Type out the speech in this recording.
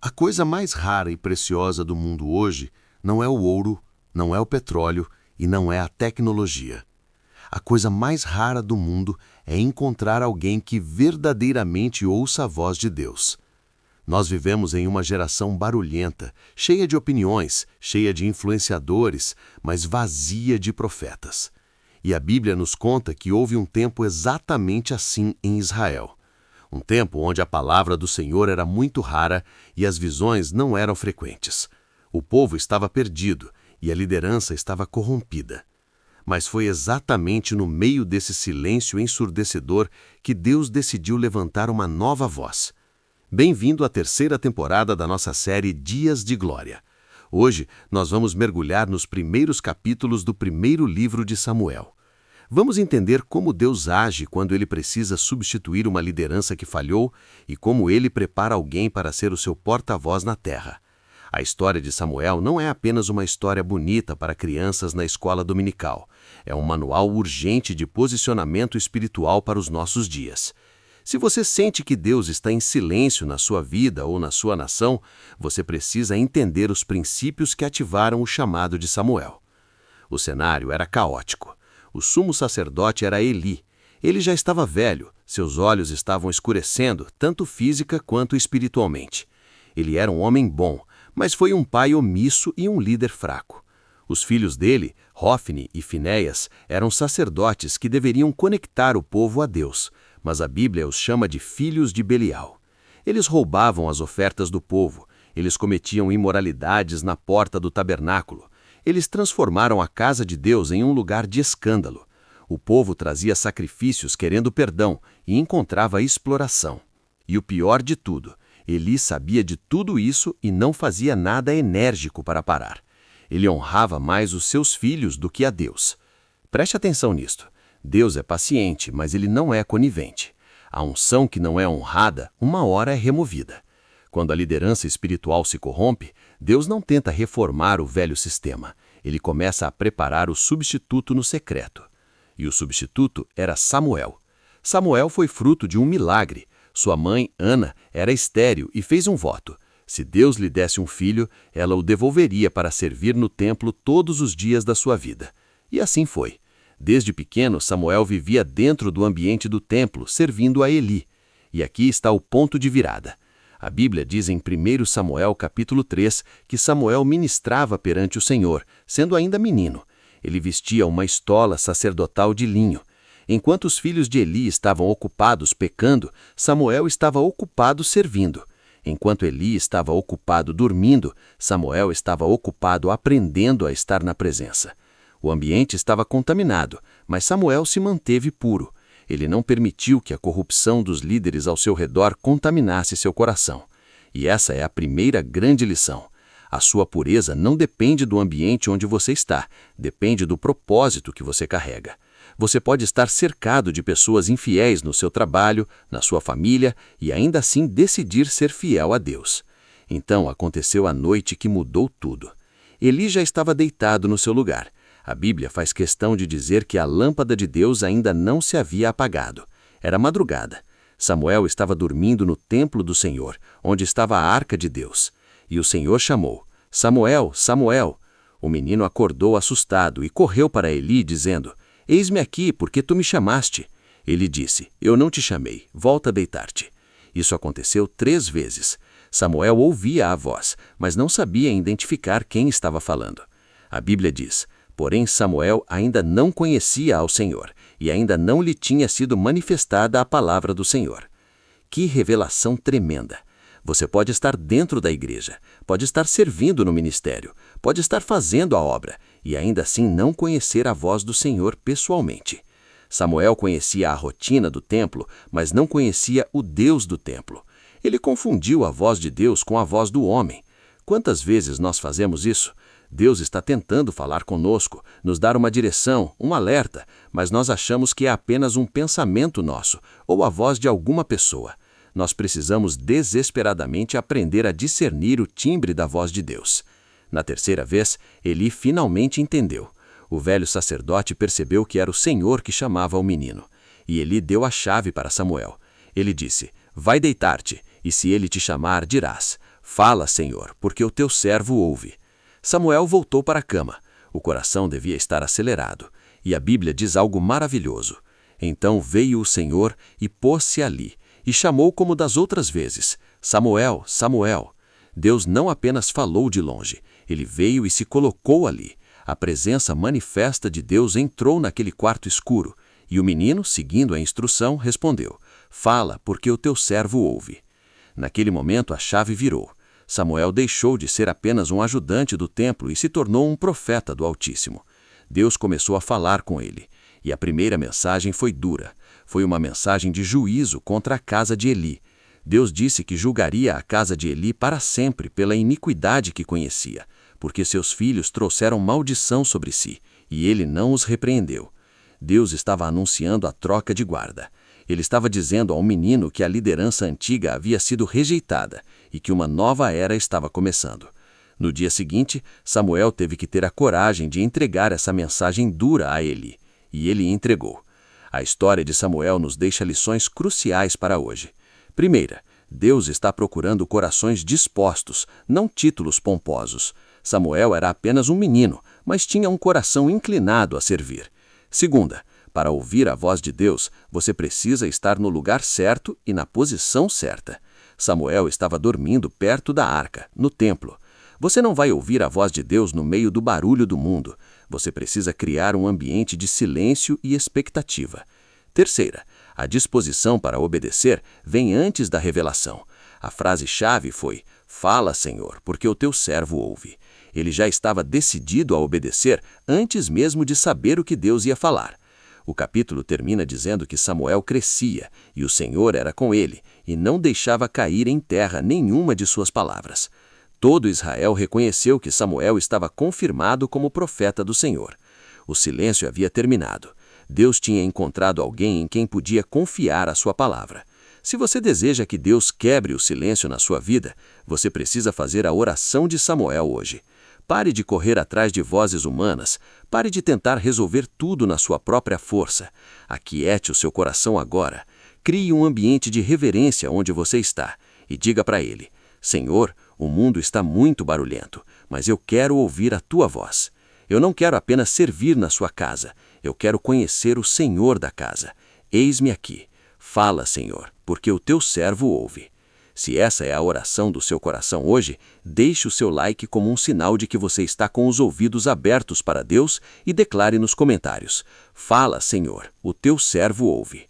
A coisa mais rara e preciosa do mundo hoje não é o ouro, não é o petróleo e não é a tecnologia. A coisa mais rara do mundo é encontrar alguém que verdadeiramente ouça a voz de Deus. Nós vivemos em uma geração barulhenta, cheia de opiniões, cheia de influenciadores, mas vazia de profetas. E a Bíblia nos conta que houve um tempo exatamente assim em Israel. Um tempo onde a palavra do Senhor era muito rara e as visões não eram frequentes. O povo estava perdido e a liderança estava corrompida. Mas foi exatamente no meio desse silêncio ensurdecedor que Deus decidiu levantar uma nova voz. Bem-vindo à terceira temporada da nossa série Dias de Glória. Hoje nós vamos mergulhar nos primeiros capítulos do primeiro livro de Samuel. Vamos entender como Deus age quando ele precisa substituir uma liderança que falhou e como ele prepara alguém para ser o seu porta-voz na terra. A história de Samuel não é apenas uma história bonita para crianças na escola dominical. É um manual urgente de posicionamento espiritual para os nossos dias. Se você sente que Deus está em silêncio na sua vida ou na sua nação, você precisa entender os princípios que ativaram o chamado de Samuel. O cenário era caótico. O sumo sacerdote era Eli. Ele já estava velho, seus olhos estavam escurecendo, tanto física quanto espiritualmente. Ele era um homem bom, mas foi um pai omisso e um líder fraco. Os filhos dele, Hofni e Finéias, eram sacerdotes que deveriam conectar o povo a Deus, mas a Bíblia os chama de filhos de Belial. Eles roubavam as ofertas do povo, eles cometiam imoralidades na porta do tabernáculo. Eles transformaram a casa de Deus em um lugar de escândalo. O povo trazia sacrifícios querendo perdão e encontrava exploração. E o pior de tudo, Eli sabia de tudo isso e não fazia nada enérgico para parar. Ele honrava mais os seus filhos do que a Deus. Preste atenção nisto. Deus é paciente, mas ele não é conivente. A unção que não é honrada, uma hora é removida. Quando a liderança espiritual se corrompe, Deus não tenta reformar o velho sistema. Ele começa a preparar o substituto no secreto. E o substituto era Samuel. Samuel foi fruto de um milagre. Sua mãe, Ana, era estéril e fez um voto. Se Deus lhe desse um filho, ela o devolveria para servir no templo todos os dias da sua vida. E assim foi. Desde pequeno, Samuel vivia dentro do ambiente do templo, servindo a Eli. E aqui está o ponto de virada. A Bíblia diz em 1 Samuel capítulo 3 que Samuel ministrava perante o Senhor, sendo ainda menino. Ele vestia uma estola sacerdotal de linho. Enquanto os filhos de Eli estavam ocupados pecando, Samuel estava ocupado servindo. Enquanto Eli estava ocupado dormindo, Samuel estava ocupado aprendendo a estar na presença. O ambiente estava contaminado, mas Samuel se manteve puro. Ele não permitiu que a corrupção dos líderes ao seu redor contaminasse seu coração. E essa é a primeira grande lição. A sua pureza não depende do ambiente onde você está, depende do propósito que você carrega. Você pode estar cercado de pessoas infiéis no seu trabalho, na sua família, e ainda assim decidir ser fiel a Deus. Então aconteceu a noite que mudou tudo. Eli já estava deitado no seu lugar. A Bíblia faz questão de dizer que a lâmpada de Deus ainda não se havia apagado. Era madrugada. Samuel estava dormindo no templo do Senhor, onde estava a arca de Deus. E o Senhor chamou: Samuel, Samuel. O menino acordou assustado e correu para Eli, dizendo: Eis-me aqui, porque tu me chamaste. Ele disse: Eu não te chamei, volta a deitar-te. Isso aconteceu 3 vezes. Samuel ouvia a voz, mas não sabia identificar quem estava falando. A Bíblia diz: Porém Samuel ainda não conhecia ao Senhor, e ainda não lhe tinha sido manifestada a palavra do Senhor. Que revelação tremenda! Você pode estar dentro da igreja, pode estar servindo no ministério, pode estar fazendo a obra, e ainda assim não conhecer a voz do Senhor pessoalmente. Samuel conhecia a rotina do templo, mas não conhecia o Deus do templo. Ele confundiu a voz de Deus com a voz do homem. Quantas vezes nós fazemos isso? Deus está tentando falar conosco, nos dar uma direção, um alerta, mas nós achamos que é apenas um pensamento nosso ou a voz de alguma pessoa. Nós precisamos desesperadamente aprender a discernir o timbre da voz de Deus. Na terceira vez, Eli finalmente entendeu. O velho sacerdote percebeu que era o Senhor que chamava o menino. E Eli deu a chave para Samuel. Ele disse: Vai deitar-te, e se ele te chamar, dirás: Fala, Senhor, porque o teu servo ouve. Samuel voltou para a cama. O coração devia estar acelerado. E a Bíblia diz algo maravilhoso. Então veio o Senhor e pôs-se ali, e chamou como das outras vezes: Samuel, Samuel. Deus não apenas falou de longe, ele veio e se colocou ali. A presença manifesta de Deus entrou naquele quarto escuro, e o menino, seguindo a instrução, respondeu: Fala, porque o teu servo ouve. Naquele momento a chave virou. Samuel deixou de ser apenas um ajudante do templo e se tornou um profeta do Altíssimo. Deus começou a falar com ele. E a primeira mensagem foi dura. Foi uma mensagem de juízo contra a casa de Eli. Deus disse que julgaria a casa de Eli para sempre pela iniquidade que conhecia, porque seus filhos trouxeram maldição sobre si, e ele não os repreendeu. Deus estava anunciando a troca de guarda. Ele estava dizendo ao menino que a liderança antiga havia sido rejeitada e que uma nova era estava começando. No dia seguinte, Samuel teve que ter a coragem de entregar essa mensagem dura a Eli. E ele entregou. A história de Samuel nos deixa lições cruciais para hoje. Primeira, Deus está procurando corações dispostos, não títulos pomposos. Samuel era apenas um menino, mas tinha um coração inclinado a servir. Segunda, para ouvir a voz de Deus, você precisa estar no lugar certo e na posição certa. Samuel estava dormindo perto da arca, no templo. Você não vai ouvir a voz de Deus no meio do barulho do mundo. Você precisa criar um ambiente de silêncio e expectativa. Terceira, a disposição para obedecer vem antes da revelação. A frase-chave foi: Fala, Senhor, porque o teu servo ouve. Ele já estava decidido a obedecer antes mesmo de saber o que Deus ia falar. O capítulo termina dizendo que Samuel crescia e o Senhor era com ele e não deixava cair em terra nenhuma de suas palavras. Todo Israel reconheceu que Samuel estava confirmado como profeta do Senhor. O silêncio havia terminado. Deus tinha encontrado alguém em quem podia confiar a sua palavra. Se você deseja que Deus quebre o silêncio na sua vida, você precisa fazer a oração de Samuel hoje. Pare de correr atrás de vozes humanas. Pare de tentar resolver tudo na sua própria força. Aquiete o seu coração agora. Crie um ambiente de reverência onde você está e diga para ele: Senhor, o mundo está muito barulhento, mas eu quero ouvir a tua voz. Eu não quero apenas servir na sua casa, eu quero conhecer o Senhor da casa. Eis-me aqui. Fala, Senhor, porque o teu servo ouve. Se essa é a oração do seu coração hoje, deixe o seu like como um sinal de que você está com os ouvidos abertos para Deus e declare nos comentários: Fala, Senhor, o teu servo ouve.